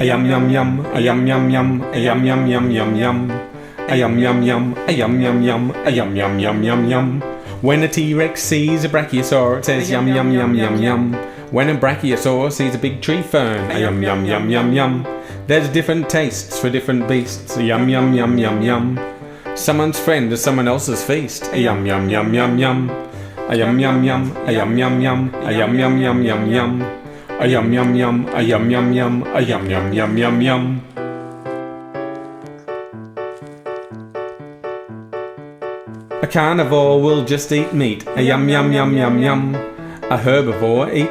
A yum yum yum, a yum yum yum, a yum yum yum yum yum. A yum yum yum, a yum yum yum, a yum yum yum yum yum. When a T-Rex sees a brachiosaur, it says yum yum yum yum yum. When a brachiosaur sees a big tree fern, a yum yum yum yum yum. There's different tastes for different beasts, a yum yum yum yum yum. Someone's friend is someone else's feast, a yum yum yum yum yum. A yum yum yum, a yum yum yum, a yum yum yum yum yum. A yum yum yum, a yum yum yum, a yum yum yum yum yum. A carnivore will just eat meat, a yum yum yum yum yum. A herbivore eats